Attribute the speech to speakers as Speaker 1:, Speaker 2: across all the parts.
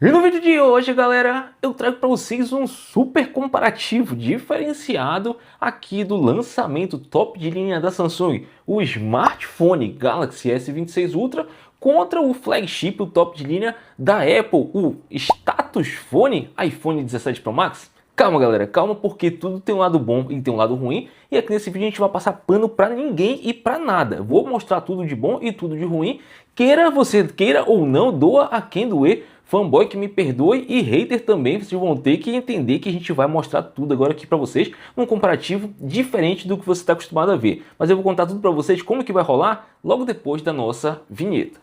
Speaker 1: E no vídeo de hoje, galera, eu trago para vocês um super comparativo diferenciado aqui do lançamento top de linha da Samsung, o smartphone Galaxy S26 Ultra contra o flagship, o top de linha da Apple, o status phone iPhone 17 Pro Max. Calma, galera, calma, porque tudo tem um lado bom e tem um lado ruim, e aqui nesse vídeo a gente vai passar pano pra ninguém e pra nada. Vou mostrar tudo de bom e tudo de ruim, queira você queira ou não, doa a quem doer, fanboy que me perdoe e hater também, vocês vão ter que entender que a gente vai mostrar tudo agora aqui pra vocês, num comparativo diferente do que você está acostumado a ver. Mas eu vou contar tudo pra vocês como que vai rolar logo depois da nossa vinheta.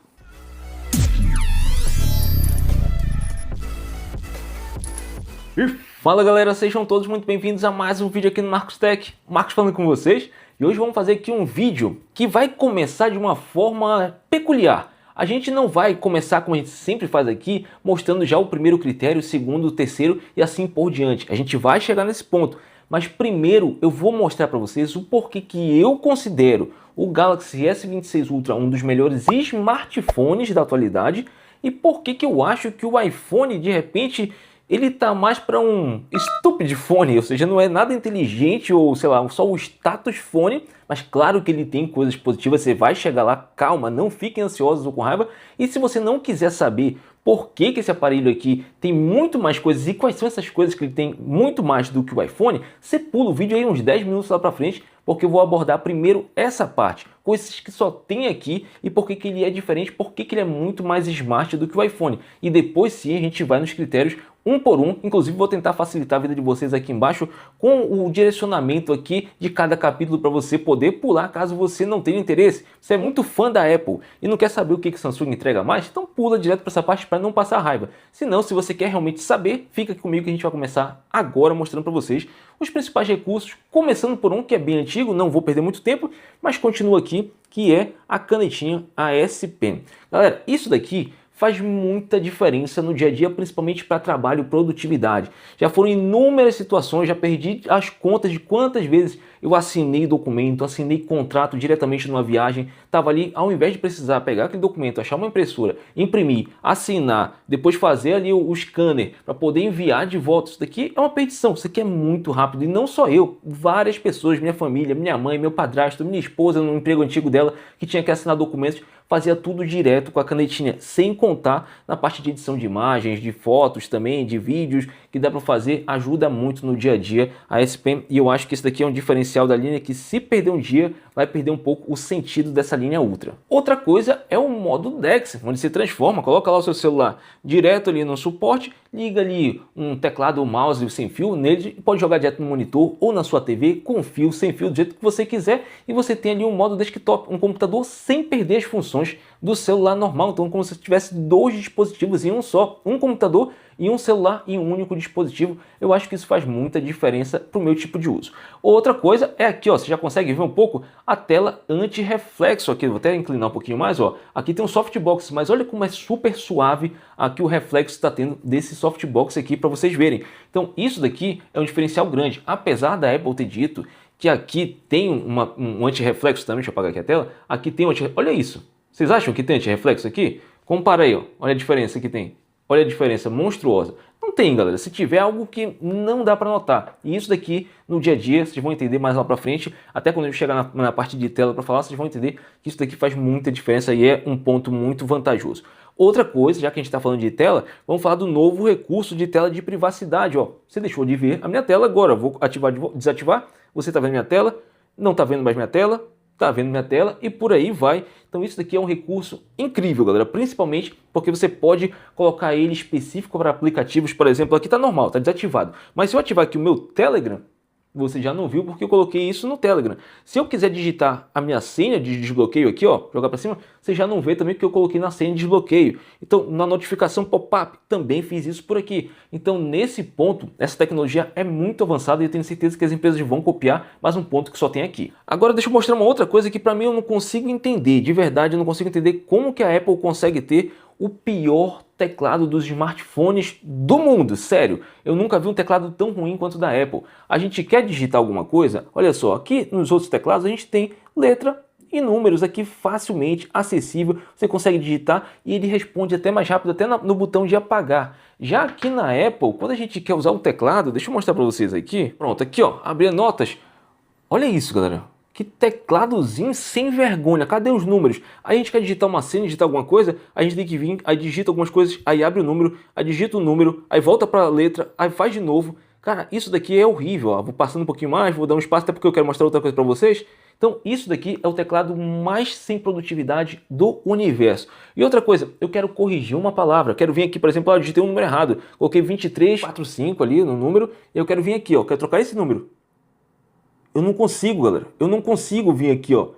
Speaker 1: E fala, galera, sejam todos muito bem-vindos a mais um vídeo aqui no Marcos Tech. Marcos falando com vocês, e hoje vamos fazer aqui um vídeo que vai começar de uma forma peculiar. A gente não vai começar como a gente sempre faz aqui, mostrando já o primeiro critério, o segundo, o terceiro e assim por diante. A gente vai chegar nesse ponto, mas primeiro eu vou mostrar para vocês o porquê que eu considero o Galaxy S26 Ultra um dos melhores smartphones da atualidade e porquê que eu acho que o iPhone, de repente, ele tá mais para um stupid phone, ou seja, não é nada inteligente ou sei lá, só o status phone, mas claro que ele tem coisas positivas, você vai chegar lá, calma, não fiquem ansiosos ou com raiva. E se você não quiser saber por que esse aparelho aqui tem muito mais coisas e quais são essas coisas que ele tem muito mais do que o iPhone, você pula o vídeo aí uns 10 minutos lá para frente, porque eu vou abordar primeiro essa parte, coisas que só tem aqui e por que ele é diferente, por que ele é muito mais smart do que o iPhone. E depois sim a gente vai nos critérios um por um, inclusive vou tentar facilitar a vida de vocês aqui embaixo com o direcionamento aqui de cada capítulo para você poder pular caso você não tenha interesse. Você é muito fã da Apple e não quer saber o que a Samsung entrega mais, então pula direto para essa parte para não passar raiva. Se não, se você quer realmente saber, fica aqui comigo que a gente vai começar agora mostrando para vocês os principais recursos, começando por um que é bem antigo, não vou perder muito tempo, mas continua aqui, que é a canetinha AS Pen. Galera, isso daqui faz muita diferença no dia a dia, principalmente para trabalho e produtividade. Já foram inúmeras situações, já perdi as contas de quantas vezes eu assinei documento, assinei contrato diretamente numa viagem, estava ali, ao invés de precisar pegar aquele documento, achar uma impressora, imprimir, assinar, depois fazer ali o scanner para poder enviar de volta. Isso daqui é uma perdição, isso aqui é muito rápido, e não só eu, várias pessoas, minha família, minha mãe, meu padrasto, minha esposa no emprego antigo dela, que tinha que assinar documentos, fazia tudo direto com a canetinha, sem contar na parte de edição de imagens, de fotos também, de vídeos, que dá para fazer, ajuda muito no dia a dia a S Pen, e eu acho que esse daqui é um diferencial da linha que, se perder um dia, vai perder um pouco o sentido dessa linha Ultra. Outra coisa é o modo DeX, onde você transforma, coloca lá o seu celular direto ali no suporte, liga ali um teclado ou mouse sem fio nele, pode jogar direto no monitor ou na sua TV com fio, sem fio, do jeito que você quiser, e você tem ali um modo desktop, um computador sem perder as funções do celular normal, então como se tivesse dois dispositivos em um só, um computador e um celular em um único dispositivo. Eu acho que isso faz muita diferença para o meu tipo de uso. Outra coisa é aqui, ó, você já consegue ver um pouco a tela anti-reflexo aqui, vou até inclinar um pouquinho mais, ó. Aqui tem um softbox, mas olha como é super suave aqui o reflexo está tendo desse softbox aqui para vocês verem. Então isso daqui é um diferencial grande, apesar da Apple ter dito que aqui tem um anti-reflexo também. Deixa eu apagar aqui a tela, aqui tem um anti-reflexo, olha isso. Vocês acham que tem anti-reflexo aqui? Compara aí, ó. Olha a diferença que tem. Olha a diferença monstruosa. Não tem, galera. Se tiver algo que não dá para notar. E isso daqui, no dia a dia, vocês vão entender mais lá para frente. Até quando eu chegar na parte de tela para falar, vocês vão entender que isso daqui faz muita diferença e é um ponto muito vantajoso. Outra coisa, já que a gente está falando de tela, vamos falar do novo recurso de tela de privacidade. Ó, você deixou de ver a minha tela agora. Eu vou ativar, desativar. Você está vendo minha tela? Não está vendo mais minha tela? Tá vendo minha tela e por aí vai. Então isso daqui é um recurso incrível, galera, principalmente porque você pode colocar ele específico para aplicativos. Por exemplo, aqui tá normal, tá desativado, mas se eu ativar aqui o meu Telegram, você já não viu porque eu coloquei isso no Telegram. Se eu quiser digitar a minha senha de desbloqueio aqui, ó, jogar para cima, você já não vê também porque eu coloquei na senha de desbloqueio. Então, na notificação pop-up, também fiz isso por aqui. Então, nesse ponto, essa tecnologia é muito avançada e eu tenho certeza que as empresas vão copiar, mas um ponto que só tem aqui. Agora, deixa eu mostrar uma outra coisa que para mim eu não consigo entender, de verdade, eu não consigo entender como que a Apple consegue ter o pior teclado dos smartphones do mundo, sério. Eu nunca vi um teclado tão ruim quanto o da Apple. A gente quer digitar alguma coisa? Olha só, aqui nos outros teclados a gente tem letra e números aqui facilmente acessível, você consegue digitar e ele responde até mais rápido, até no botão de apagar. Já aqui na Apple, quando a gente quer usar o teclado, deixa eu mostrar para vocês aqui, pronto, aqui ó, abrir notas, olha isso galera, que tecladozinho sem vergonha, cadê os números? Aí a gente quer digitar uma senha, digitar alguma coisa, a gente tem que vir, aí digita algumas coisas, aí abre o número, aí digita o número, aí volta para a letra, aí faz de novo. Cara, isso daqui é horrível, ó. Vou passando um pouquinho mais, vou dar um espaço até porque eu quero mostrar outra coisa para vocês. Então, isso daqui é o teclado mais sem produtividade do universo. E outra coisa, eu quero corrigir uma palavra. Quero vir aqui, por exemplo, eu digitei um número errado. Coloquei 2345 ali no número. Eu quero vir aqui, ó. Quero trocar esse número. Eu não consigo, galera. Eu não consigo vir aqui, ó.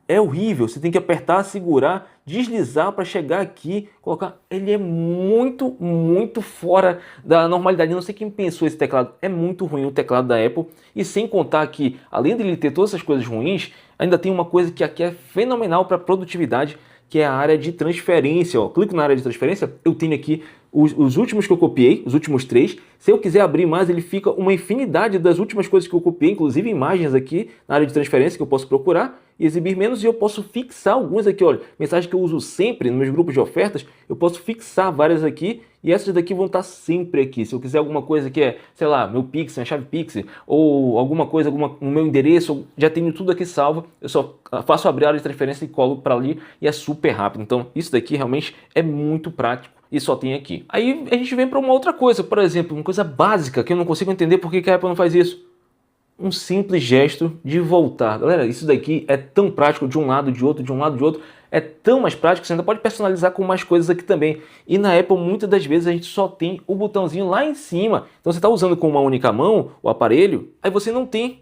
Speaker 1: É horrível. Você tem que apertar, segurar, deslizar para chegar aqui, colocar. Ele é muito, muito fora da normalidade. Eu não sei quem pensou esse teclado. É muito ruim o teclado da Apple. E sem contar que, além dele ter todas essas coisas ruins, ainda tem uma coisa que aqui é fenomenal para produtividade, que é a área de transferência. Ó. Clico na área de transferência, eu tenho aqui os últimos que eu copiei, os últimos 3. Se eu quiser abrir mais, ele fica uma infinidade das últimas coisas que eu copiei, inclusive imagens aqui na área de transferência que eu posso procurar e exibir menos, e eu posso fixar alguns aqui, olha, mensagem que eu uso sempre nos meus grupos de ofertas, eu posso fixar várias aqui e essas daqui vão estar sempre aqui. Se eu quiser alguma coisa que é, sei lá, meu Pix, minha chave Pix, ou alguma coisa, no meu endereço, já tenho tudo aqui salvo, eu só faço abrir a área de transferência e colo para ali e é super rápido. Então isso daqui realmente é muito prático e só tem aqui. Aí a gente vem para uma outra coisa, por exemplo, uma coisa básica que eu não consigo entender por que a Apple não faz isso. Um simples gesto de voltar. Galera, isso daqui é tão prático de um lado, de outro, de um lado, de outro. É tão mais prático que você ainda pode personalizar com mais coisas aqui também. E na Apple, muitas das vezes, a gente só tem o botãozinho lá em cima. Então você está usando com uma única mão o aparelho, aí você não tem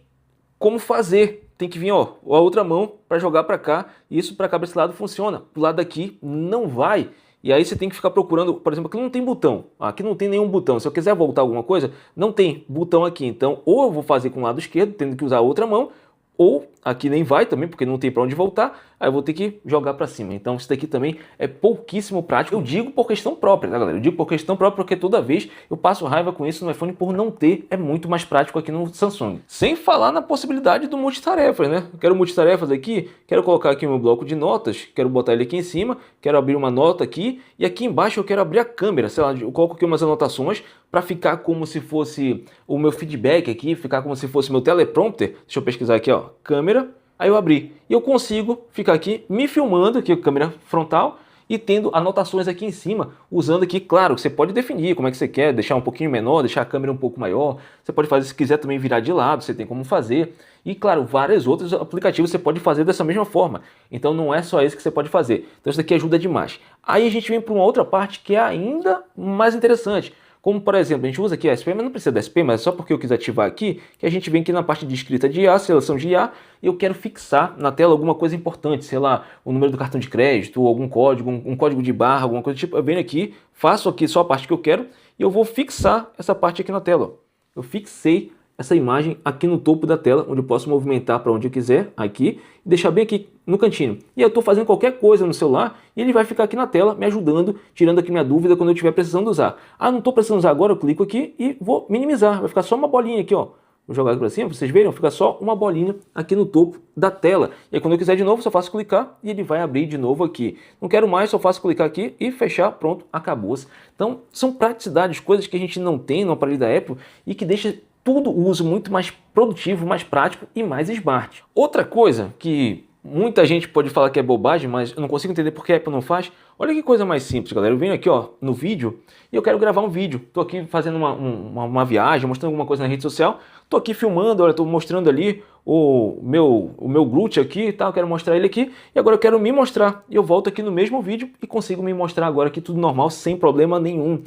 Speaker 1: como fazer. Tem que vir ó, a outra mão para jogar para cá. E isso para cá, para esse lado, funciona. Pro lado daqui, não vai. E aí você tem que ficar procurando, por exemplo, aqui não tem botão, aqui não tem nenhum botão. Se eu quiser voltar alguma coisa, não tem botão aqui. Então, ou eu vou fazer com o lado esquerdo, tendo que usar a outra mão, ou aqui nem vai também, porque não tem para onde voltar, aí eu vou ter que jogar para cima. Então isso daqui também é pouquíssimo prático. Eu digo por questão própria, tá galera? Eu digo por questão própria porque toda vez eu passo raiva com isso no iPhone por não ter, é muito mais prático aqui no Samsung. Sem falar na possibilidade do multitarefas, né? Eu quero multitarefas aqui, quero colocar aqui o meu bloco de notas, quero botar ele aqui em cima, quero abrir uma nota aqui, e aqui embaixo eu quero abrir a câmera, sei lá, eu coloco aqui umas anotações para ficar como se fosse o meu feedback aqui, ficar como se fosse o meu teleprompter. Deixa eu pesquisar aqui, ó, câmera. Aí eu abri e eu consigo ficar aqui me filmando aqui com a câmera frontal e tendo anotações aqui em cima, usando aqui, claro, você pode definir como é que você quer, deixar um pouquinho menor, deixar a câmera um pouco maior, você pode fazer se quiser também virar de lado, você tem como fazer, e claro, vários outros aplicativos você pode fazer dessa mesma forma, então não é só esse que você pode fazer, então isso daqui ajuda demais. Aí a gente vem para uma outra parte que é ainda mais interessante, como, por exemplo, a gente usa aqui a SP, mas não precisa da SP, mas é só porque eu quis ativar aqui, que a gente vem aqui na parte de escrita de IA, seleção de IA, e eu quero fixar na tela alguma coisa importante, sei lá, o número do cartão de crédito, ou algum código, um código de barra, alguma coisa do tipo. Eu venho aqui, faço aqui só a parte que eu quero, e eu vou fixar essa parte aqui na tela. Ó. Eu fixei essa imagem aqui no topo da tela, onde eu posso movimentar para onde eu quiser, aqui, e deixar bem aqui no cantinho. E eu estou fazendo qualquer coisa no celular, e ele vai ficar aqui na tela, me ajudando, tirando aqui minha dúvida quando eu estiver precisando usar. Ah, não estou precisando usar agora, eu clico aqui e vou minimizar, vai ficar só uma bolinha aqui, ó. Vou jogar aqui para cima, para vocês verem, fica só uma bolinha aqui no topo da tela. E aí quando eu quiser de novo, só faço clicar e ele vai abrir de novo aqui. Não quero mais, só faço clicar aqui e fechar, pronto, acabou-se. Então, são praticidades, coisas que a gente não tem no aparelho da Apple e que deixa tudo o uso muito mais produtivo, mais prático e mais smart. Outra coisa que muita gente pode falar que é bobagem, mas eu não consigo entender por que a Apple não faz. Olha que coisa mais simples, galera. Eu venho aqui ó, no vídeo e eu quero gravar um vídeo. Estou aqui fazendo uma viagem, mostrando alguma coisa na rede social. Estou aqui filmando, olha, estou mostrando ali o meu glúteo aqui e tal. Eu quero mostrar ele aqui e agora eu quero me mostrar. E eu volto aqui no mesmo vídeo e consigo me mostrar agora aqui tudo normal, sem problema nenhum.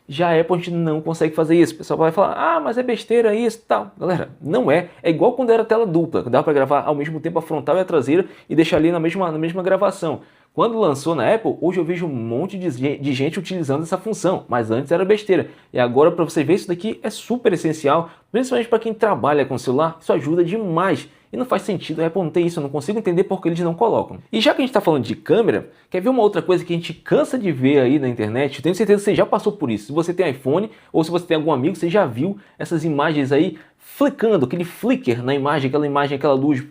Speaker 1: Já a Apple a gente não consegue fazer isso. O pessoal vai falar, ah, mas é besteira isso e tal. Galera, não é. É igual quando era tela dupla, que dava para gravar ao mesmo tempo a frontal e a traseira e deixar ali na mesma gravação. Quando lançou na Apple, hoje eu vejo um monte de gente utilizando essa função, mas antes era besteira. E agora, para você ver, isso daqui é super essencial, principalmente para quem trabalha com celular, isso ajuda demais. E não faz sentido a Apple não ter isso, eu não consigo entender por que eles não colocam. E já que a gente está falando de câmera, quer ver uma outra coisa que a gente cansa de ver aí na internet? Eu tenho certeza que você já passou por isso. Se você tem iPhone ou se você tem algum amigo, você já viu essas imagens aí flicando, aquele flicker na imagem, aquela luz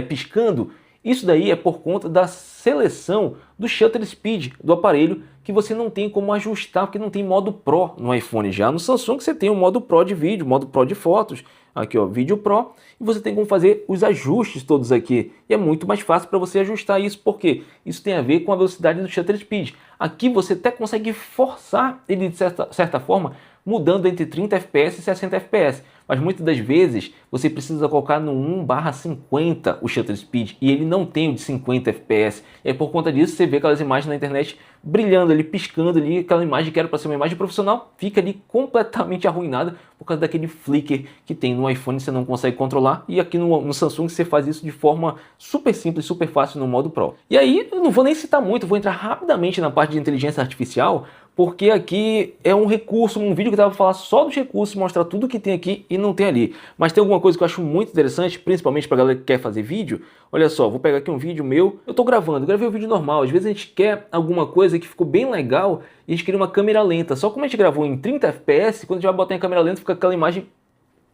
Speaker 1: piscando. Isso daí é por conta da seleção do shutter speed do aparelho, que você não tem como ajustar, porque não tem modo Pro no iPhone. Já no Samsung você tem o modo Pro de vídeo, modo Pro de fotos, aqui ó, vídeo Pro, e você tem como fazer os ajustes todos aqui. E é muito mais fácil para você ajustar isso, porque isso tem a ver com a velocidade do shutter speed. Aqui você até consegue forçar ele de certa forma, mudando entre 30 fps e 60 fps. Mas muitas das vezes você precisa colocar no 1/50 o shutter speed e ele não tem o de 50 fps. E aí, por conta disso você vê aquelas imagens na internet brilhando ali, piscando ali, aquela imagem que era para ser uma imagem profissional, fica ali completamente arruinada por causa daquele flicker que tem no iPhone, você não consegue controlar, e aqui no Samsung você faz isso de forma super simples, super fácil no modo Pro. E aí eu não vou nem citar muito, vou entrar rapidamente na parte de inteligência artificial, porque aqui é um recurso, um vídeo que eu estava falar só dos recursos, mostrar tudo que tem aqui e não tem ali. Mas tem alguma coisa que eu acho muito interessante, principalmente para galera que quer fazer vídeo. Olha só, vou pegar aqui um vídeo meu, eu estou gravando, gravei um vídeo normal. Às vezes a gente quer alguma coisa que ficou bem legal e a gente queria uma câmera lenta. Só como a gente gravou em 30 fps, quando a gente vai botar em câmera lenta fica aquela imagem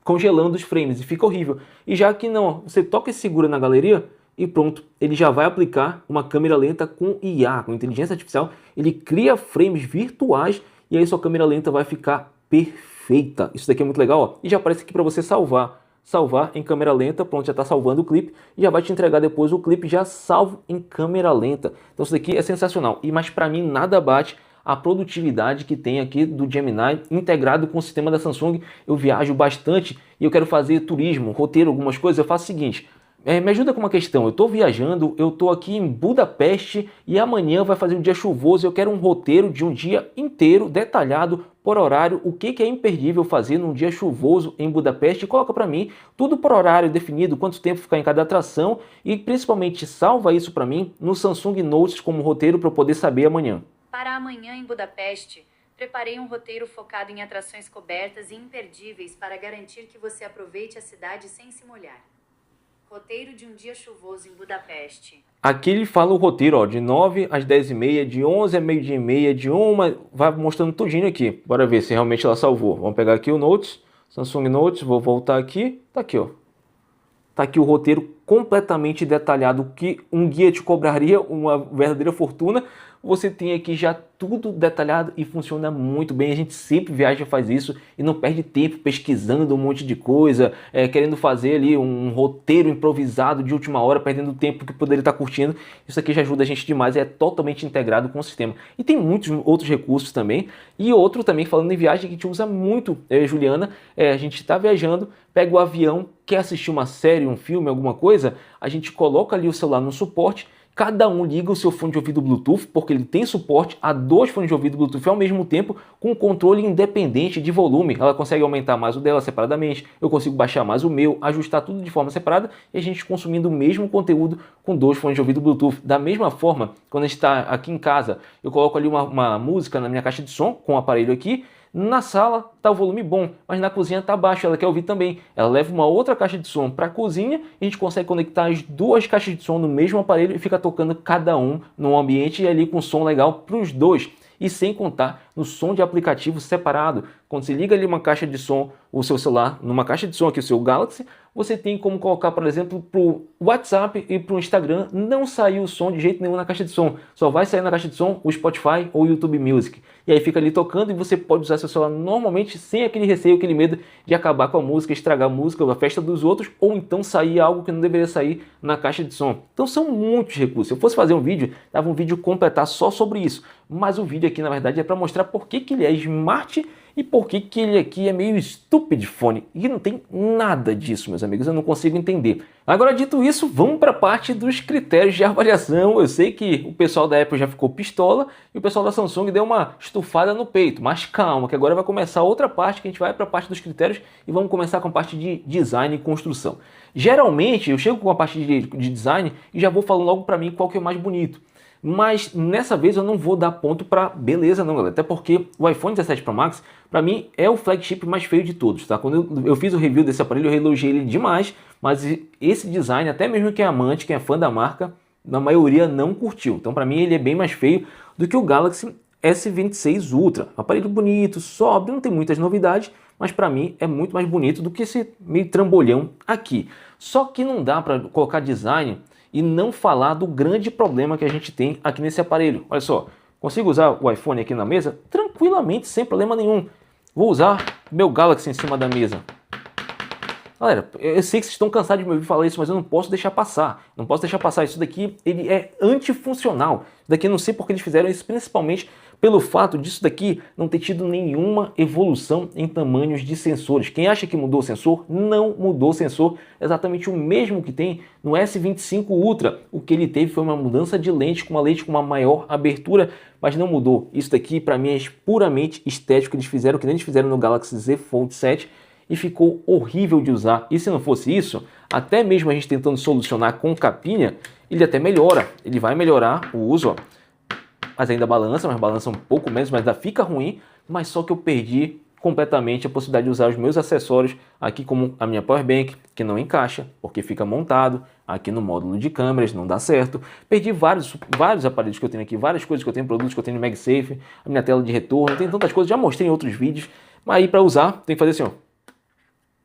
Speaker 1: congelando os frames e fica horrível. E já que não, você toca e segura na galeria, e pronto, ele já vai aplicar uma câmera lenta com IA, com inteligência artificial. Ele cria frames virtuais e aí sua câmera lenta vai ficar perfeita. Isso daqui é muito legal, ó. E já aparece aqui para você salvar. Salvar em câmera lenta, pronto, já está salvando o clipe e já vai te entregar depois o clipe já salvo em câmera lenta. Então isso daqui é sensacional. Mas para mim nada bate a produtividade que tem aqui do Gemini integrado com o sistema da Samsung. Eu viajo bastante e eu quero fazer turismo, roteiro, algumas coisas. Eu faço o seguinte: me ajuda com uma questão. Eu estou viajando, eu estou aqui em Budapeste e amanhã vai fazer um dia chuvoso. Eu quero um roteiro de um dia inteiro, detalhado, por horário, o que é imperdível fazer num dia chuvoso em Budapeste. Coloca para mim tudo por horário definido, quanto tempo ficar em cada atração e principalmente salva isso para mim no Samsung Notes como roteiro para eu poder saber amanhã.
Speaker 2: Para amanhã em Budapeste, preparei um roteiro focado em atrações cobertas e imperdíveis para garantir que você aproveite a cidade sem se molhar. Roteiro de um dia chuvoso em Budapeste.
Speaker 1: Aqui ele fala o roteiro, ó, de 9 às 10h30, de 11 a meio-dia e meia, de 1, vai mostrando tudinho aqui. Bora ver se realmente ela salvou. Vamos pegar aqui o Notes, Samsung Notes, vou voltar aqui, tá aqui, ó. Tá aqui o roteiro completamente detalhado, que um guia te cobraria uma verdadeira fortuna. Você tem aqui já tudo detalhado e funciona muito bem. A gente sempre viaja e faz isso e não perde tempo pesquisando um monte de coisa, querendo fazer ali um roteiro improvisado de última hora, perdendo tempo que poderia estar curtindo. Isso aqui já ajuda a gente demais, é totalmente integrado com o sistema. E tem muitos outros recursos também. E outro também, falando em viagem, que a gente usa muito, Juliana, a gente está viajando, pega o avião, quer assistir uma série, um filme, alguma coisa, a gente coloca ali o celular no suporte. Cada um liga o seu fone de ouvido Bluetooth, porque ele tem suporte a 2 fones de ouvido Bluetooth ao mesmo tempo, com controle independente de volume. Ela consegue aumentar mais o dela separadamente, eu consigo baixar mais o meu, ajustar tudo de forma separada e a gente consumindo o mesmo conteúdo com 2 fones de ouvido Bluetooth. Da mesma forma, quando a gente está aqui em casa, eu coloco ali uma música na minha caixa de som com o aparelho aqui. Na sala está o volume bom, mas na cozinha está baixo, ela quer ouvir também. Ela leva uma outra caixa de som para a cozinha e a gente consegue conectar as 2 caixas de som no mesmo aparelho e fica tocando cada um num ambiente e ali com som legal para os dois. E sem contar no som de aplicativo separado. Quando você liga ali uma caixa de som, o seu celular, numa caixa de som aqui, o seu Galaxy, você tem como colocar, por exemplo, para o WhatsApp e para o Instagram, não sair o som de jeito nenhum na caixa de som. Só vai sair na caixa de som o Spotify ou o YouTube Music. E aí fica ali tocando e você pode usar seu celular normalmente sem aquele receio, aquele medo de acabar com a música, estragar a música, a festa dos outros, ou então sair algo que não deveria sair na caixa de som. Então são muitos recursos. Se eu fosse fazer um vídeo, dava um vídeo completar só sobre isso. Mas o vídeo aqui, na verdade, é para mostrar por que ele é smart e por que ele aqui é meio stupid phone. E não tem nada disso, meus amigos, eu não consigo entender. Agora, dito isso, vamos para a parte dos critérios de avaliação. Eu sei que o pessoal da Apple já ficou pistola e o pessoal da Samsung deu uma estufada no peito. Mas calma, que agora vai começar outra parte, que a gente vai para a parte dos critérios e vamos começar com a parte de design e construção. Geralmente, eu chego com a parte de design e já vou falando logo para mim qual que é o mais bonito. Mas nessa vez eu não vou dar ponto para beleza não, galera. Até porque o iPhone 17 Pro Max, para mim, é o flagship mais feio de todos, tá? Quando eu fiz o review desse aparelho, eu elogiei ele demais, mas esse design, até mesmo quem é amante, quem é fã da marca, na maioria não curtiu. Então, para mim, ele é bem mais feio do que o Galaxy S26 Ultra. Aparelho bonito, sóbrio, não tem muitas novidades, mas para mim é muito mais bonito do que esse meio trambolhão aqui. Só que não dá para colocar design e não falar do grande problema que a gente tem aqui nesse aparelho. Olha só, consigo usar o iPhone aqui na mesa tranquilamente, sem problema nenhum. Vou usar meu Galaxy em cima da mesa. Galera, eu sei que vocês estão cansados de me ouvir falar isso, mas eu não posso deixar passar. Não posso deixar passar. Isso daqui, ele é antifuncional. Isso daqui eu não sei porque eles fizeram isso, principalmente pelo fato disso daqui não ter tido nenhuma evolução em tamanhos de sensores. Quem acha que mudou o sensor, não mudou o sensor. É exatamente o mesmo que tem no S25 Ultra. O que ele teve foi uma mudança de lente, com uma lente com uma maior abertura, mas não mudou. Isso daqui, para mim, é puramente estético. Eles fizeram o que eles fizeram no Galaxy Z Fold 7, e ficou horrível de usar. E se não fosse isso, até mesmo a gente tentando solucionar com capinha, ele até melhora. Ele vai melhorar o uso, ó. Mas ainda balança, mas balança um pouco menos, mas ainda fica ruim. Mas só que eu perdi completamente a possibilidade de usar os meus acessórios aqui, como a minha Powerbank, que não encaixa, porque fica montado aqui no módulo de câmeras, não dá certo. Perdi vários aparelhos que eu tenho aqui, várias coisas que eu tenho, produtos que eu tenho no MagSafe, a minha tela de retorno, tem tantas coisas, já mostrei em outros vídeos. Mas aí para usar, tem que fazer assim, ó.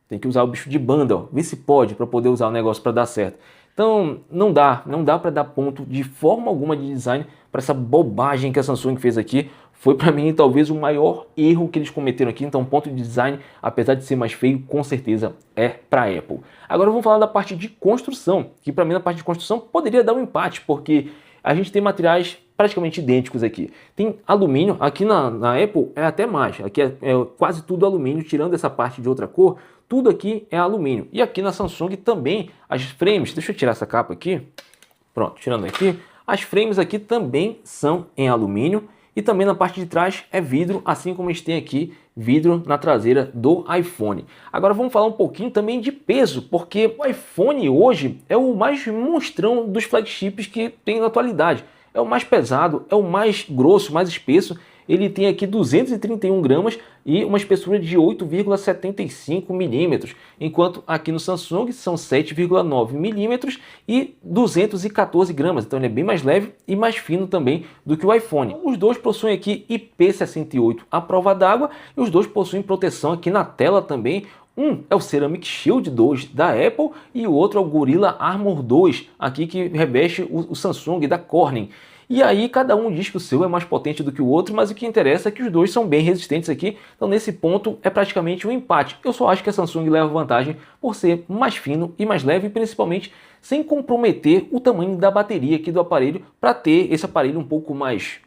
Speaker 1: Tem que usar o bicho de banda, ó. Vê se pode para poder usar o negócio para dar certo. Então não dá para dar ponto de forma alguma de design para essa bobagem que a Samsung fez aqui. Foi para mim talvez o maior erro que eles cometeram aqui. Então ponto de design, apesar de ser mais feio, com certeza é para a Apple. Agora vamos falar da parte de construção, que para mim na parte de construção poderia dar um empate, porque a gente tem materiais praticamente idênticos aqui. Tem alumínio, aqui na Apple é até mais, aqui é quase tudo alumínio, tirando essa parte de outra cor, tudo aqui é alumínio. E aqui na Samsung também, as frames, deixa eu tirar essa capa aqui, pronto, tirando aqui, as frames aqui também são em alumínio, e também na parte de trás é vidro, assim como a gente tem aqui vidro na traseira do iPhone. Agora vamos falar um pouquinho também de peso, porque o iPhone hoje é o mais monstrão dos flagships que tem na atualidade. É o mais pesado, é o mais grosso, mais espesso. Ele tem aqui 231 gramas e uma espessura de 8,75 milímetros, enquanto aqui no Samsung são 7,9 milímetros e 214 gramas. Então ele é bem mais leve e mais fino também do que o iPhone. Os dois possuem aqui IP68 à prova d'água e os dois possuem proteção aqui na tela também. Um é o Ceramic Shield 2 da Apple e o outro é o Gorilla Armor 2, aqui que reveste o Samsung da Corning. E aí cada um diz que o seu é mais potente do que o outro, mas o que interessa é que os dois são bem resistentes aqui, então nesse ponto é praticamente um empate. Eu só acho que a Samsung leva vantagem por ser mais fino e mais leve, principalmente sem comprometer o tamanho da bateria aqui do aparelho, para ter esse aparelho um pouco mais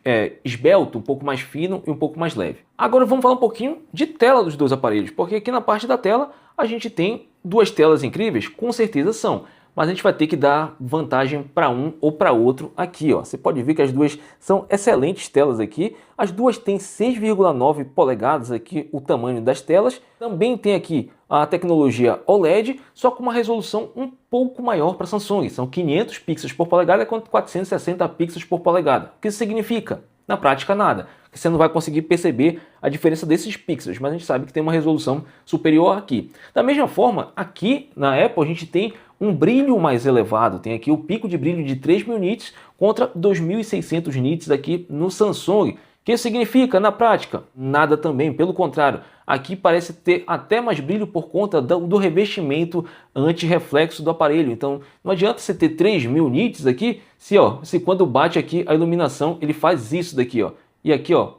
Speaker 1: esbelto, um pouco mais fino e um pouco mais leve. Agora vamos falar um pouquinho de tela dos dois aparelhos, porque aqui na parte da tela a gente tem duas telas incríveis, com certeza são. Mas a gente vai ter que dar vantagem para um ou para outro aqui, ó. Você pode ver que as duas são excelentes telas aqui. As duas têm 6,9 polegadas aqui o tamanho das telas. Também tem aqui a tecnologia OLED, só com uma resolução um pouco maior para a Samsung. São 500 pixels por polegada contra 460 pixels por polegada. O que isso significa? Na prática, nada. Você não vai conseguir perceber a diferença desses pixels, mas a gente sabe que tem uma resolução superior aqui. Da mesma forma, aqui na Apple a gente tem um brilho mais elevado, tem aqui o pico de brilho de 3.000 nits contra 2.600 nits aqui no Samsung. O que isso significa na prática? Nada também, pelo contrário, aqui parece ter até mais brilho por conta do revestimento anti-reflexo do aparelho. Então não adianta você ter 3.000 nits aqui, se quando bate aqui a iluminação ele faz isso daqui, ó. E aqui, ó,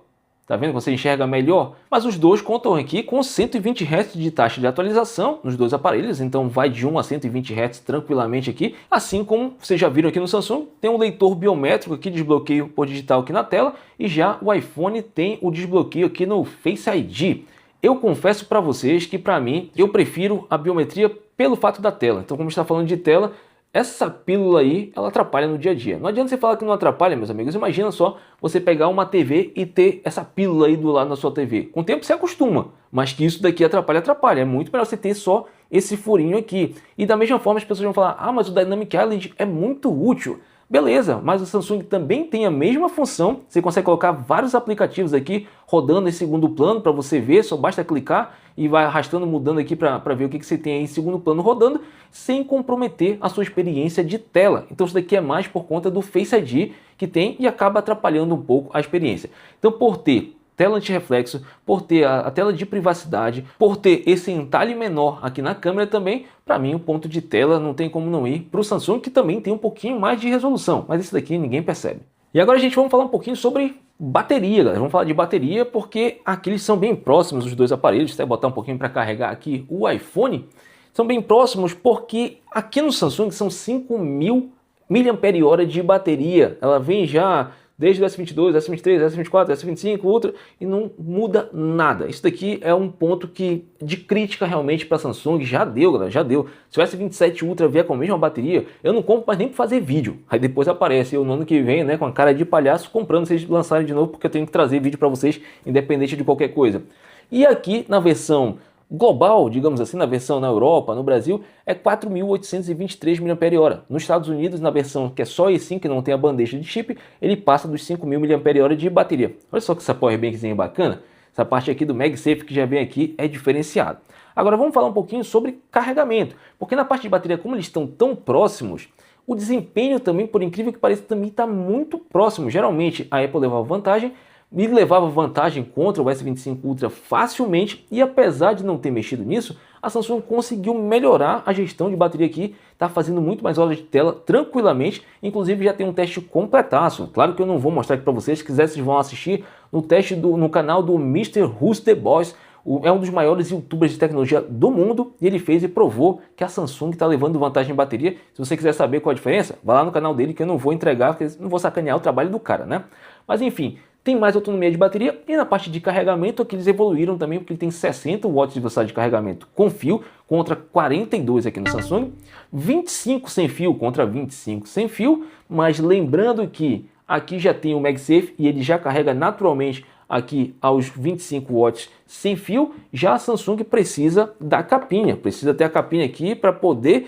Speaker 1: tá vendo que você enxerga melhor? Mas os dois contam aqui com 120 Hz de taxa de atualização nos dois aparelhos, então vai de 1 a 120 Hz tranquilamente aqui. Assim como vocês já viram aqui no Samsung, tem um leitor biométrico aqui, desbloqueio por digital aqui na tela, e já o iPhone tem o desbloqueio aqui no Face ID. Eu confesso para vocês que para mim, eu prefiro a biometria pelo fato da tela. Então como está falando de tela, essa pílula aí, ela atrapalha no dia a dia. Não adianta você falar que não atrapalha, meus amigos. Imagina só você pegar uma TV e ter essa pílula aí do lado da sua TV. Com o tempo você acostuma, mas que isso daqui atrapalha. É muito melhor você ter só esse furinho aqui. E da mesma forma as pessoas vão falar, ah, mas o Dynamic Island é muito útil. Beleza, mas o Samsung também tem a mesma função. Você consegue colocar vários aplicativos aqui rodando em segundo plano para você ver, só basta clicar e vai arrastando, mudando aqui para ver o que você tem aí em segundo plano rodando, sem comprometer a sua experiência de tela. Então isso daqui é mais por conta do Face ID que tem e acaba atrapalhando um pouco a experiência. Então por ter tela anti-reflexo, por ter a tela de privacidade, por ter esse entalhe menor aqui na câmera também, para mim o ponto de tela não tem como não ir para o Samsung, que também tem um pouquinho mais de resolução, mas esse daqui ninguém percebe. E agora, gente, vamos falar um pouquinho sobre bateria, galera. Vamos falar de bateria porque aqui eles são bem próximos, os dois aparelhos. Até botar um pouquinho para carregar aqui o iPhone. São bem próximos porque aqui no Samsung são 5.000 mAh de bateria. Ela vem já desde o S22, S23, S24, S25, Ultra, e não muda nada. Isso daqui é um ponto que de crítica realmente para a Samsung. Já deu, galera, já deu. Se o S27 Ultra vier com a mesma bateria, eu não compro mais nem para fazer vídeo. Aí depois aparece eu no ano que vem, né, com a cara de palhaço, comprando se eles lançarem de novo, porque eu tenho que trazer vídeo para vocês, independente de qualquer coisa. E aqui na versão global, digamos assim, na versão na Europa, no Brasil, é 4.823 mAh. Nos Estados Unidos, na versão que é só eSIM, que não tem a bandeja de chip, ele passa dos 5.000 mAh de bateria. Olha só que essa powerbankzinha bacana. Essa parte aqui do MagSafe que já vem aqui é diferenciada. Agora vamos falar um pouquinho sobre carregamento, porque na parte de bateria, como eles estão tão próximos, o desempenho também, por incrível que pareça, também está muito próximo. Geralmente a Apple levava vantagem, me levava vantagem contra o S25 Ultra facilmente, e apesar de não ter mexido nisso, a Samsung conseguiu melhorar a gestão de bateria aqui, está fazendo muito mais horas de tela tranquilamente, inclusive já tem um teste completaço. Claro que eu não vou mostrar aqui para vocês, se quiser vocês vão assistir no teste no canal do Mr. Who's the Boss. É um dos maiores youtubers de tecnologia do mundo, e ele fez e provou que a Samsung está levando vantagem em bateria. Se você quiser saber qual a diferença, vai lá no canal dele que eu não vou entregar, porque não vou sacanear o trabalho do cara, né? Mas enfim, tem mais autonomia de bateria, e na parte de carregamento aqui eles evoluíram também, porque ele tem 60 watts de velocidade de carregamento com fio, contra 42 aqui no Samsung, 25 sem fio contra 25 sem fio, mas lembrando que aqui já tem o MagSafe e ele já carrega naturalmente aqui aos 25 watts sem fio. Já a Samsung precisa da capinha, precisa ter a capinha aqui para poder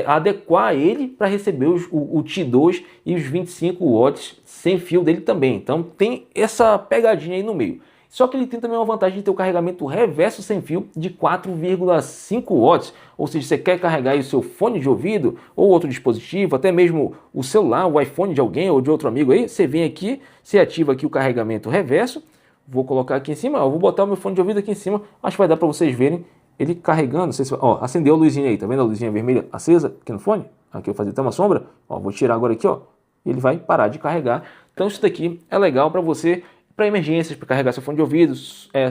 Speaker 1: adequar ele para receber o T2 e os 25 watts sem fio dele também. Então tem essa pegadinha aí no meio. Só que ele tem também uma vantagem de ter o carregamento reverso sem fio de 4,5 watts. Ou seja, você quer carregar aí o seu fone de ouvido ou outro dispositivo, até mesmo o celular, o iPhone de alguém ou de outro amigo aí, você vem aqui, você ativa aqui o carregamento reverso. Vou colocar aqui em cima, ó, vou botar o meu fone de ouvido aqui em cima, acho que vai dar para vocês verem ele carregando. Não sei se, ó, acendeu a luzinha aí, tá vendo a luzinha vermelha acesa aqui no fone? Aqui eu vou fazer até uma sombra, ó, vou tirar agora aqui, ó, e ele vai parar de carregar. Então isso daqui é legal para você, para emergências, para carregar seu fone de ouvido,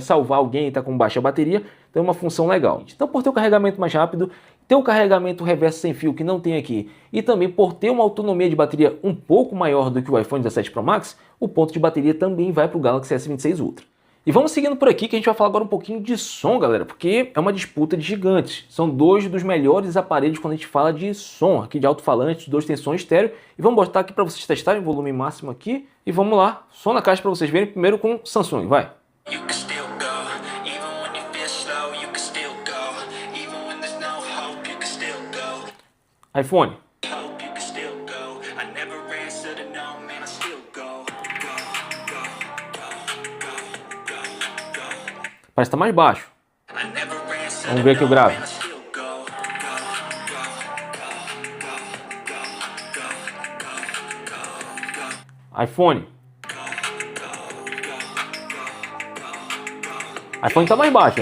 Speaker 1: salvar alguém que está com baixa bateria, tem uma função legal. Então por ter o carregamento mais rápido, ter o carregamento reverso sem fio que não tem aqui, e também por ter uma autonomia de bateria um pouco maior do que o iPhone 17 Pro Max, o ponto de bateria também vai para o Galaxy S26 Ultra. E vamos seguindo por aqui que a gente vai falar agora um pouquinho de som, galera, porque é uma disputa de gigantes. São dois dos melhores aparelhos quando a gente fala de som, aqui de alto-falante, os dois têm som estéreo. E vamos botar aqui para vocês testarem o volume máximo aqui. E vamos lá, som na caixa para vocês verem, primeiro com Samsung, vai. iPhone. Parece que tá mais baixo. Vamos ver aqui o grave. iPhone. iPhone tá mais baixo,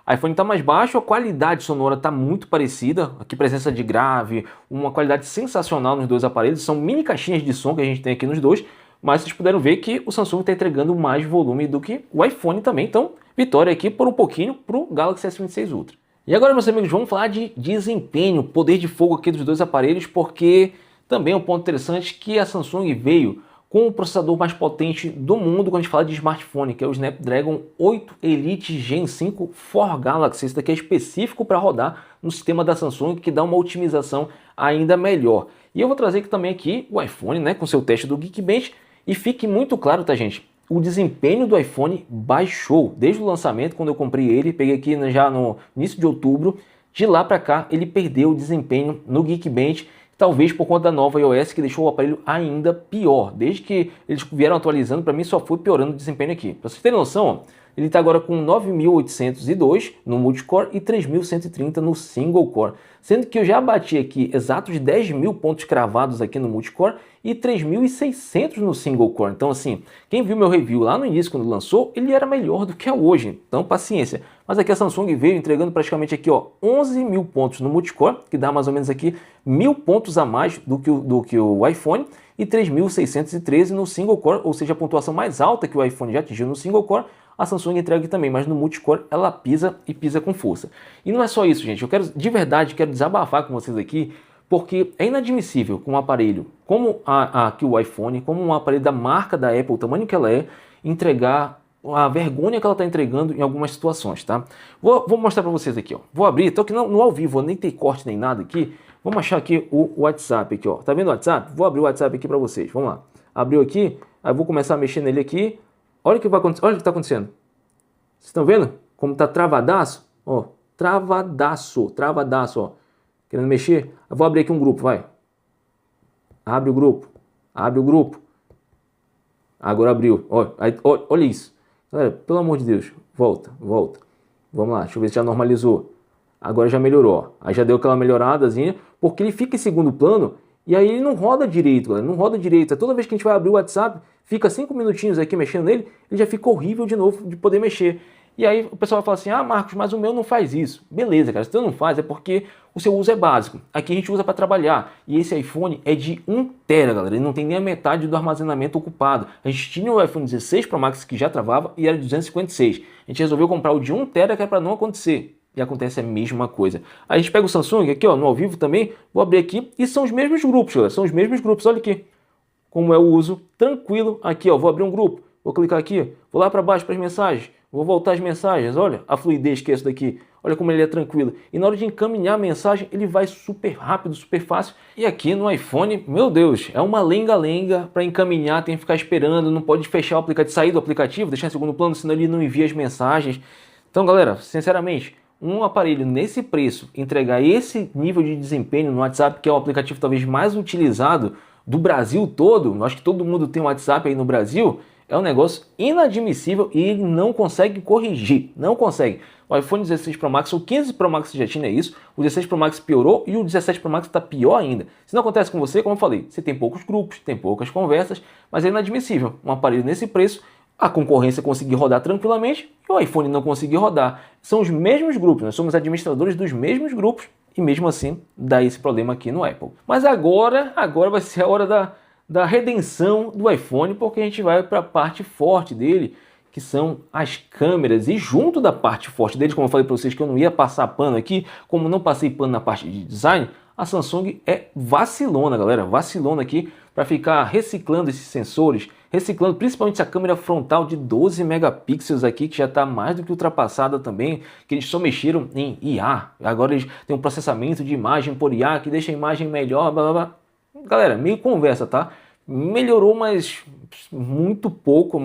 Speaker 1: iPhone tá mais baixo, a qualidade sonora tá muito parecida. Aqui presença de grave, uma qualidade sensacional nos dois aparelhos. São mini caixinhas de som que a gente tem aqui nos dois. Mas vocês puderam ver que o Samsung está entregando mais volume do que o iPhone também. Então, vitória aqui por um pouquinho para o Galaxy S26 Ultra. E agora, meus amigos, vamos falar de desempenho, poder de fogo aqui dos dois aparelhos, porque também é um ponto interessante que a Samsung veio com o processador mais potente do mundo quando a gente fala de smartphone, que é o Snapdragon 8 Elite Gen 5 for Galaxy. Esse daqui é específico para rodar no sistema da Samsung, que dá uma otimização ainda melhor. E eu vou trazer aqui o iPhone, né, com seu teste do Geekbench. E fique muito claro, tá, gente? O desempenho do iPhone baixou desde o lançamento, quando eu comprei ele, peguei aqui já no início de outubro. De lá para cá, ele perdeu o desempenho no Geekbench, talvez por conta da nova iOS, que deixou o aparelho ainda pior. Desde que eles vieram atualizando, para mim só foi piorando o desempenho aqui. Para vocês terem noção, ó, ele está agora com 9.802 no multicore e 3.130 no single core. Sendo que eu já bati aqui exatos 10.000 pontos cravados aqui no multicore e 3.600 no single core. Então assim, quem viu meu review lá no início quando lançou, ele era melhor do que é hoje. Então paciência. Mas aqui a Samsung veio entregando praticamente aqui, ó, 11.000 pontos no multicore, que dá mais ou menos aqui 1.000 pontos a mais do que o iPhone, e 3.613 no single core, ou seja, a pontuação mais alta que o iPhone já atingiu no single core, a Samsung entrega aqui também, mas no multicore ela pisa e pisa com força. E não é só isso, gente, eu quero de verdade, quero desabafar com vocês aqui, porque é inadmissível com um aparelho como aqui o iPhone, como um aparelho da marca da Apple, o tamanho que ela é, entregar a vergonha que ela está entregando em algumas situações, tá? Vou mostrar para vocês aqui, ó. Vou abrir, tô aqui no ao vivo, nem tem corte nem nada aqui. Vamos achar aqui o WhatsApp aqui, ó. Tá vendo o WhatsApp? Vou abrir o WhatsApp aqui para vocês. Vamos lá. Abriu aqui, aí vou começar a mexer nele aqui. Olha o que vai acontecer, olha o que está acontecendo. Vocês estão vendo como tá travadaço? Ó, travadaço, ó. Querendo mexer? Eu vou abrir aqui um grupo, vai. Abre o grupo. Agora abriu. Olha isso. Galera, pelo amor de Deus, volta. Vamos lá, deixa eu ver se já normalizou. Agora já melhorou, ó. Aí já deu aquela melhoradazinha, porque ele fica em segundo plano e aí ele não roda direito, galera, não roda direito. Toda vez que a gente vai abrir o WhatsApp, fica 5 minutinhos aqui mexendo nele, ele já fica horrível de novo de poder mexer. E aí o pessoal vai falar assim, ah, Marcos, mas o meu não faz isso. Beleza, cara, se você não faz é porque o seu uso é básico. Aqui a gente usa para trabalhar. E esse iPhone é de 1 TB, galera. Ele não tem nem a metade do armazenamento ocupado. A gente tinha o iPhone 16 Pro Max que já travava e era de 256. A gente resolveu comprar o de 1 TB que é para não acontecer. E acontece a mesma coisa. Aí a gente pega o Samsung aqui, ó, no ao vivo também. Vou abrir aqui e são os mesmos grupos, galera. São os mesmos grupos. Olha aqui como é o uso tranquilo. Aqui, ó, vou abrir um grupo. Vou clicar aqui. Vou lá para baixo para as mensagens. Vou voltar as mensagens, olha a fluidez que é isso daqui, olha como ele é tranquilo. E na hora de encaminhar a mensagem, ele vai super rápido, super fácil. E aqui no iPhone, meu Deus, é uma lenga-lenga para encaminhar, tem que ficar esperando, não pode fechar o aplicativo, sair do aplicativo, deixar em segundo plano, senão ele não envia as mensagens. Então, galera, sinceramente, um aparelho nesse preço, entregar esse nível de desempenho no WhatsApp, que é o aplicativo talvez mais utilizado do Brasil todo, acho que todo mundo tem um WhatsApp aí no Brasil, é um negócio inadmissível e ele não consegue corrigir, não consegue. O iPhone 16 Pro Max, o 15 Pro Max já tinha isso, o 16 Pro Max piorou e o 17 Pro Max está pior ainda. Se não acontece com você, como eu falei, você tem poucos grupos, tem poucas conversas, mas é inadmissível. Um aparelho nesse preço, a concorrência conseguir rodar tranquilamente e o iPhone não conseguir rodar. São os mesmos grupos, nós somos administradores dos mesmos grupos e mesmo assim dá esse problema aqui no Apple. Mas agora vai ser a hora da redenção do iPhone, porque a gente vai para a parte forte dele, que são as câmeras. E junto da parte forte dele, como eu falei para vocês que eu não ia passar pano aqui, como não passei pano na parte de design, a Samsung é vacilona, galera, vacilona aqui para ficar reciclando esses sensores, reciclando principalmente essa câmera frontal de 12 megapixels aqui, que já está mais do que ultrapassada também, que eles só mexeram em IA, agora eles têm um processamento de imagem por IA, que deixa a imagem melhor, blá blá blá. Galera, meio conversa, tá? Melhorou, mas muito pouco,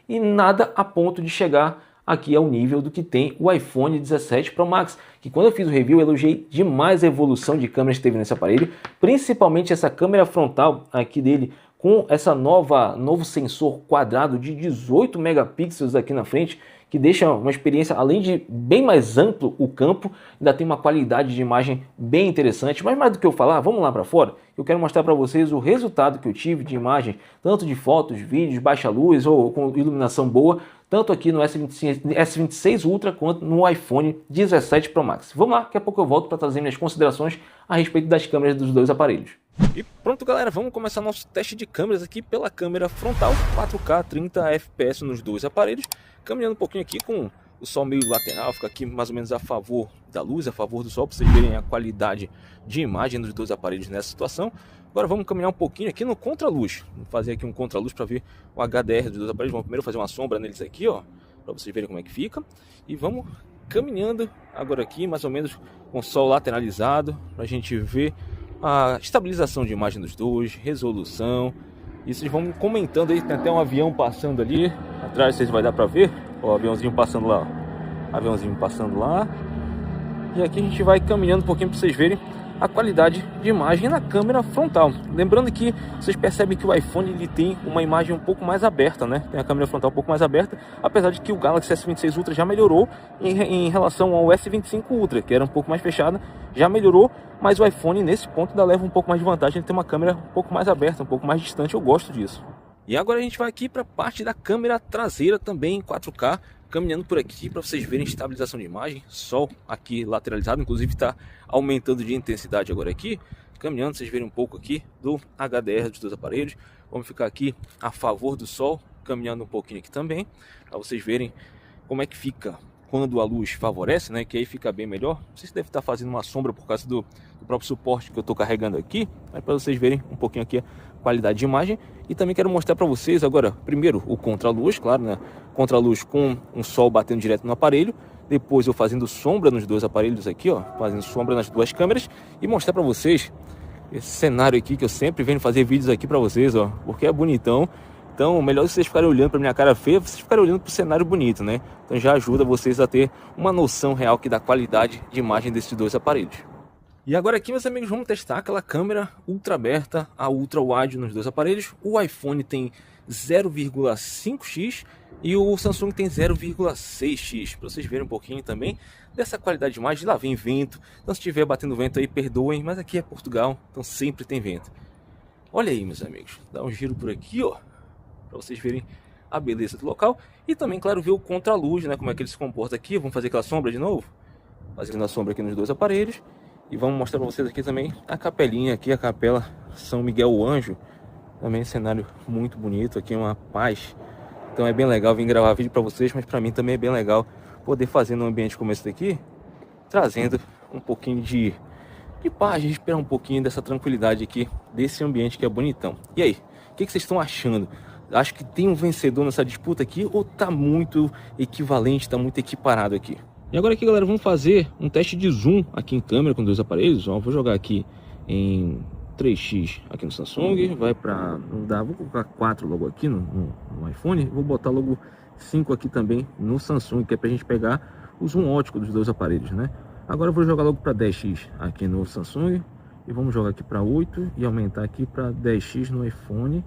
Speaker 1: e nada a ponto de chegar aqui ao nível do que tem o iPhone 17 Pro Max, que quando eu fiz o review eu elogiei demais a evolução de câmeras que teve nesse aparelho, principalmente essa câmera frontal aqui dele, com essa novo sensor quadrado de 18 megapixels aqui na frente, que deixa uma experiência, além de bem mais amplo o campo, ainda tem uma qualidade de imagem bem interessante. Mas mais do que eu falar, vamos lá para fora. Eu quero mostrar para vocês o resultado que eu tive de imagem, tanto de fotos, vídeos, baixa luz ou com iluminação boa, tanto aqui no S26 Ultra quanto no iPhone 17 Pro Max. Vamos lá, daqui a pouco eu volto para trazer minhas considerações a respeito das câmeras dos dois aparelhos. E pronto, galera, vamos começar nosso teste de câmeras aqui pela câmera frontal, 4K 30 FPS nos dois aparelhos, caminhando um pouquinho aqui com o sol meio lateral, fica aqui mais ou menos a favor da luz, a favor do sol, para vocês verem a qualidade de imagem dos dois aparelhos nessa situação. Agora vamos caminhar um pouquinho aqui no contraluz, vou fazer aqui um contraluz para ver o HDR dos dois aparelhos. Vamos primeiro fazer uma sombra neles aqui, ó, para vocês verem como é que fica, e vamos caminhando agora aqui mais ou menos com o sol lateralizado, para a gente ver a estabilização de imagem dos dois, resolução. E vocês vão comentando aí, tem até um avião passando ali atrás, vocês vai dar para ver, ó, o aviãozinho passando lá, ó. Aviãozinho passando lá. E aqui a gente vai caminhando um pouquinho para vocês verem a qualidade de imagem na câmera frontal. Lembrando que vocês percebem que o iPhone ele tem uma imagem um pouco mais aberta, né? Tem a câmera frontal um pouco mais aberta, apesar de que o Galaxy S26 Ultra já melhorou em relação ao S25 Ultra, que era um pouco mais fechada, já melhorou, mas o iPhone nesse ponto ainda leva um pouco mais de vantagem, ele tem uma câmera um pouco mais aberta, um pouco mais distante, eu gosto disso. E agora a gente vai aqui para a parte da câmera traseira também em 4K, caminhando por aqui para vocês verem estabilização de imagem, sol aqui lateralizado, inclusive está aumentando de intensidade agora aqui, caminhando, vocês verem um pouco aqui do HDR dos dois aparelhos. Vamos ficar aqui a favor do sol, caminhando um pouquinho aqui também, para vocês verem como é que fica quando a luz favorece, né, que aí fica bem melhor. Não sei se deve estar fazendo uma sombra por causa do próprio suporte que eu estou carregando aqui, mas para vocês verem um pouquinho aqui a qualidade de imagem. E também quero mostrar para vocês agora, primeiro o contra-luz, claro, né, contra-luz com um sol batendo direto no aparelho, depois eu fazendo sombra nos dois aparelhos aqui, ó, fazendo sombra nas duas câmeras, e mostrar para vocês esse cenário aqui que eu sempre venho fazer vídeos aqui para vocês, ó, porque é bonitão. Então, melhor vocês ficarem olhando para minha cara feia, vocês ficarem olhando para o cenário bonito, né? Então já ajuda vocês a ter uma noção real aqui da qualidade de imagem desses dois aparelhos. E agora aqui, meus amigos, vamos testar aquela câmera ultra aberta, a ultra wide nos dois aparelhos. O iPhone tem 0,5x e o Samsung tem 0,6x, para vocês verem um pouquinho também dessa qualidade de imagem. Lá vem vento, então se estiver batendo vento aí, perdoem, mas aqui é Portugal, então sempre tem vento. Olha aí, meus amigos, dá um giro por aqui, ó, para vocês verem a beleza do local. E também, claro, ver o contra-luz, né, como é que ele se comporta aqui. Vamos fazer aquela sombra de novo, fazendo a sombra aqui nos dois aparelhos. E vamos mostrar para vocês aqui também a capelinha aqui, a capela São Miguel o Anjo. Também cenário muito bonito, aqui uma paz. Então é bem legal vir gravar vídeo para vocês, mas para mim também é bem legal poder fazer num ambiente como esse daqui, trazendo um pouquinho de paz, respirar um pouquinho dessa tranquilidade aqui, desse ambiente que é bonitão. E aí, o que vocês estão achando? Acho que tem um vencedor nessa disputa aqui ou tá muito equivalente, tá muito equiparado aqui? E agora aqui, galera, vamos fazer um teste de zoom aqui em câmera com dois aparelhos. Ó, vou jogar aqui em 3x aqui no Samsung, vai para, vou colocar 4 logo aqui no iPhone, vou botar logo 5 aqui também no Samsung, que é pra gente pegar o zoom ótico dos dois aparelhos, né? Agora eu vou jogar logo para 10x aqui no Samsung e vamos jogar aqui para 8 e aumentar aqui para 10x no iPhone.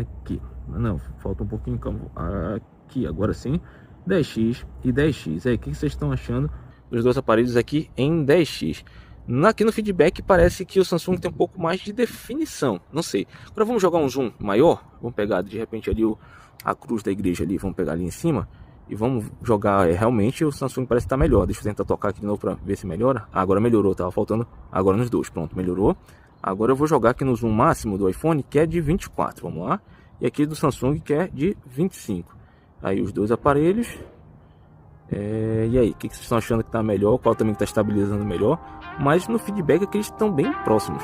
Speaker 1: Aqui, não, falta um pouquinho, calma, aqui, agora sim, 10x e 10x. Aí, o que vocês estão achando dos dois aparelhos aqui em 10x? Aqui no feedback parece que o Samsung tem um pouco mais de definição, não sei. Agora vamos jogar um zoom maior, vamos pegar de repente ali a cruz da igreja ali, vamos pegar ali em cima e vamos jogar, realmente o Samsung parece estar melhor. Deixa eu tentar tocar aqui de novo para ver se melhora. Agora melhorou, tava faltando agora nos dois, pronto, melhorou. Agora eu vou jogar aqui no zoom máximo do iPhone, que é de 24, vamos lá. E aqui do Samsung, que é de 25. Aí os dois aparelhos. E aí, o que vocês estão achando que está melhor? Qual também está estabilizando melhor? Mas no feedback aqui eles estão bem próximos.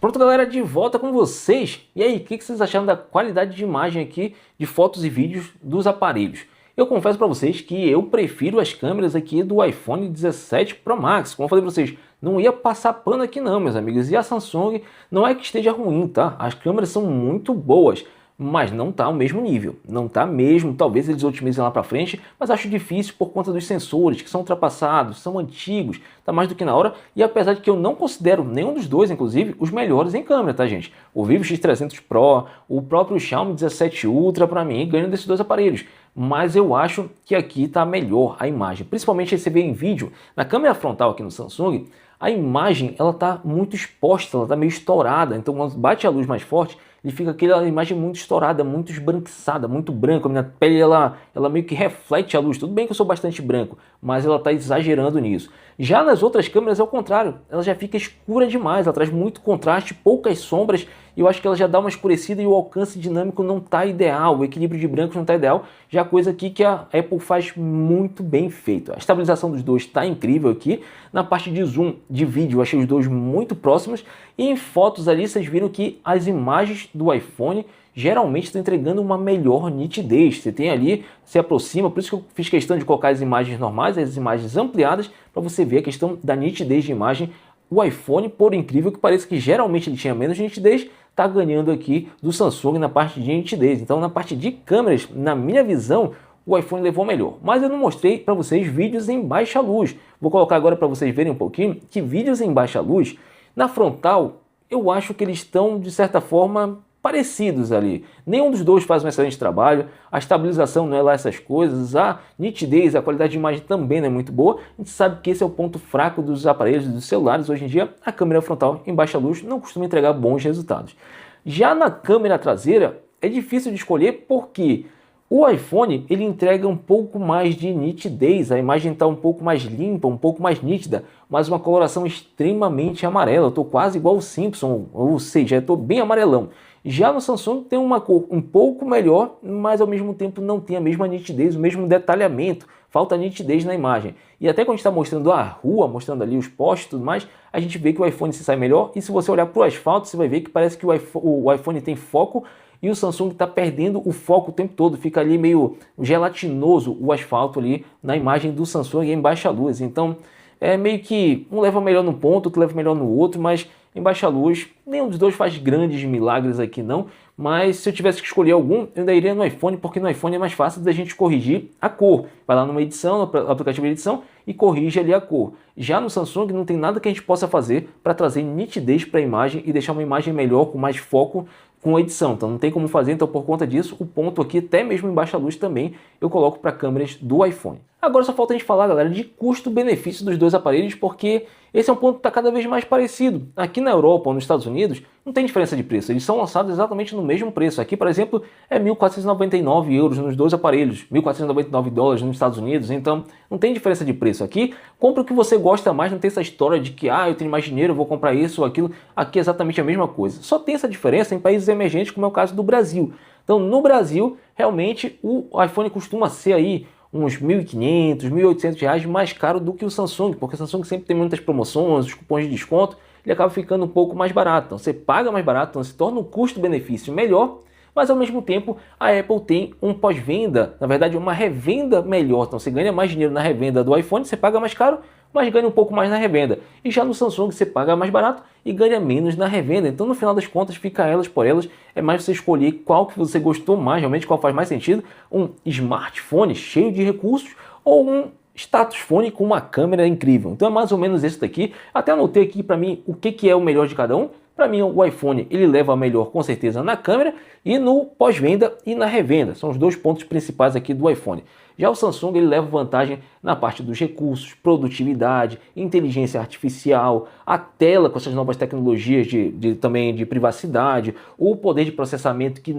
Speaker 1: Pronto, galera, de volta com vocês. E aí, o que vocês acharam da qualidade de imagem aqui de fotos e vídeos dos aparelhos? Eu confesso para vocês que eu prefiro as câmeras aqui do iPhone 17 Pro Max. Como eu falei para vocês, não ia passar pano aqui não, meus amigos. E a Samsung não é que esteja ruim, tá? As câmeras são muito boas. mas não está ao mesmo nível, não está mesmo, talvez eles otimizem lá para frente, mas acho difícil por conta dos sensores que são ultrapassados, são antigos, está mais do que na hora, e apesar de que eu não considero nenhum dos dois, inclusive, os melhores em câmera, tá gente? O Vivo X300 Pro, o próprio Xiaomi 17 Ultra, para mim, ganham desses dois aparelhos, mas eu acho que aqui está melhor a imagem, principalmente você vê em vídeo, na câmera frontal aqui no Samsung, a imagem ela está muito exposta, ela está meio estourada, então quando bate a luz mais forte, ele fica aquela imagem muito estourada, muito esbranquiçada, muito branca. A minha pele ela meio que reflete a luz. Tudo bem que eu sou bastante branco, mas ela está exagerando nisso. Já nas outras câmeras é o contrário, ela já fica escura demais, ela traz muito contraste, poucas sombras, e eu acho que ela já dá uma escurecida e o alcance dinâmico não está ideal, o equilíbrio de brancos não está ideal, já coisa aqui que a Apple faz muito bem feito. A estabilização dos dois está incrível aqui, na parte de zoom de vídeo eu achei os dois muito próximos, e em fotos ali vocês viram que as imagens do iPhone geralmente estão entregando uma melhor nitidez. Você tem ali, se aproxima, por isso que eu fiz questão de colocar as imagens normais, as imagens ampliadas, para você ver a questão da nitidez de imagem. O iPhone, por incrível que pareça que geralmente ele tinha menos nitidez, está ganhando aqui do Samsung na parte de nitidez. Então na parte de câmeras, na minha visão, o iPhone levou melhor. Mas eu não mostrei para vocês vídeos em baixa luz. Vou colocar agora para vocês verem um pouquinho que vídeos em baixa luz, na frontal, eu acho que eles estão, de certa forma, parecidos ali. Nenhum dos dois faz um excelente trabalho, a estabilização não é lá essas coisas, a nitidez, a qualidade de imagem também não é muito boa. A gente sabe que esse é o ponto fraco dos aparelhos, dos celulares. Hoje em dia, a câmera frontal em baixa luz não costuma entregar bons resultados. Já na câmera traseira, é difícil de escolher porque o iPhone ele entrega um pouco mais de nitidez, a imagem está um pouco mais limpa, um pouco mais nítida, mas uma coloração extremamente amarela. Eu estou quase igual o Simpson, ou seja, eu estou bem amarelão. Já no Samsung tem uma cor um pouco melhor, mas ao mesmo tempo não tem a mesma nitidez, o mesmo detalhamento, falta nitidez na imagem. E até quando a gente está mostrando a rua, mostrando ali os postes e tudo mais, a gente vê que o iPhone se sai melhor, e se você olhar para o asfalto, você vai ver que parece que o iPhone tem foco, e o Samsung está perdendo o foco o tempo todo, fica ali meio gelatinoso o asfalto ali na imagem do Samsung em baixa luz. Então é meio que um leva melhor num ponto, outro leva melhor no outro, mas em baixa luz nenhum dos dois faz grandes milagres aqui não. Mas se eu tivesse que escolher algum, eu ainda iria no iPhone, porque no iPhone é mais fácil da gente corrigir a cor. Vai lá numa edição, no aplicativo de edição, e corrige ali a cor. Já no Samsung não tem nada que a gente possa fazer para trazer nitidez para a imagem e deixar uma imagem melhor, com mais foco, com edição. Então não tem como fazer, então por conta disso, o ponto aqui, até mesmo em baixa luz também, eu coloco para câmeras do iPhone. Agora só falta a gente falar, galera, de custo-benefício dos dois aparelhos, porque esse é um ponto que está cada vez mais parecido. Aqui na Europa ou nos Estados Unidos, não tem diferença de preço, eles são lançados exatamente no mesmo preço. Aqui, por exemplo, é 1.499 euros nos dois aparelhos, 1.499 dólares nos Estados Unidos, então não tem diferença de preço. Aqui, compra o que você gosta mais, não tem essa história de que, eu tenho mais dinheiro, eu vou comprar isso ou aquilo. Aqui é exatamente a mesma coisa. Só tem essa diferença em países emergentes, como é o caso do Brasil. Então, no Brasil, realmente, o iPhone costuma ser aí uns R$1.500, R$1.800 mais caro do que o Samsung, porque o Samsung sempre tem muitas promoções, os cupons de desconto, ele acaba ficando um pouco mais barato. Então você paga mais barato, então se torna um custo-benefício melhor, mas ao mesmo tempo a Apple tem um pós-venda, na verdade uma revenda melhor. Então você ganha mais dinheiro na revenda do iPhone, você paga mais caro, mas ganha um pouco mais na revenda. E já no Samsung você paga mais barato e ganha menos na revenda. Então no final das contas fica elas por elas. É mais você escolher qual que você gostou mais, realmente qual faz mais sentido. Um smartphone cheio de recursos ou um status phone com uma câmera incrível. Então é mais ou menos esse daqui. Até anotei aqui para mim o que é o melhor de cada um. Para mim o iPhone ele leva a melhor com certeza na câmera e no pós-venda e na revenda. São os dois pontos principais aqui do iPhone. Já o Samsung ele leva vantagem na parte dos recursos, produtividade, inteligência artificial, a tela com essas novas tecnologias também de privacidade, o poder de processamento que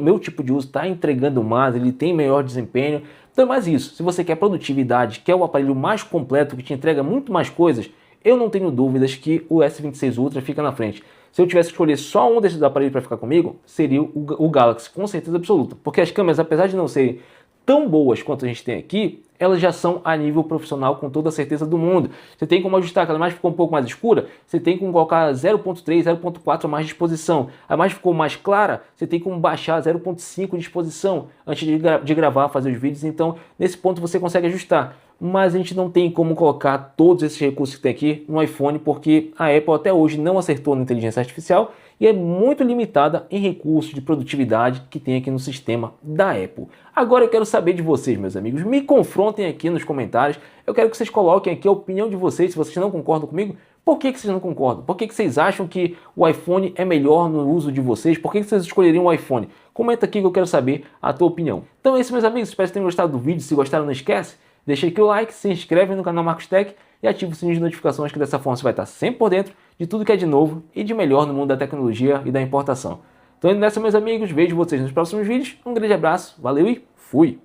Speaker 1: meu tipo de uso está entregando mais, ele tem melhor desempenho. Então é mais isso, se você quer produtividade, quer o aparelho mais completo que te entrega muito mais coisas, eu não tenho dúvidas que o S26 Ultra fica na frente. Se eu tivesse que escolher só um desses aparelhos para ficar comigo, seria o Galaxy, com certeza absoluta. Porque as câmeras, apesar de não serem tão boas quanto a gente tem aqui, elas já são a nível profissional com toda a certeza do mundo. Você tem como ajustar, que a imagem ficou um pouco mais escura, você tem como colocar 0.3, 0.4 a mais de exposição. A imagem ficou mais clara, você tem como baixar 0.5 de exposição antes de gravar, fazer os vídeos. Então, nesse ponto você consegue ajustar. Mas a gente não tem como colocar todos esses recursos que tem aqui no iPhone, porque a Apple até hoje não acertou na inteligência artificial e é muito limitada em recursos de produtividade que tem aqui no sistema da Apple. Agora eu quero saber de vocês, meus amigos, me confrontem aqui nos comentários, eu quero que vocês coloquem aqui a opinião de vocês, se vocês não concordam comigo, por que vocês não concordam? Por que vocês acham que o iPhone é melhor no uso de vocês? Por que vocês escolheriam o iPhone? Comenta aqui que eu quero saber a tua opinião. Então é isso, meus amigos, espero que tenham gostado do vídeo, se gostaram não esquece, deixa aqui o like, se inscreve no canal Marcos Tech e ativa o sininho de notificações, que dessa forma você vai estar sempre por dentro de tudo que é de novo e de melhor no mundo da tecnologia e da importação. Então indo nessa, meus amigos, vejo vocês nos próximos vídeos, um grande abraço, valeu e fui!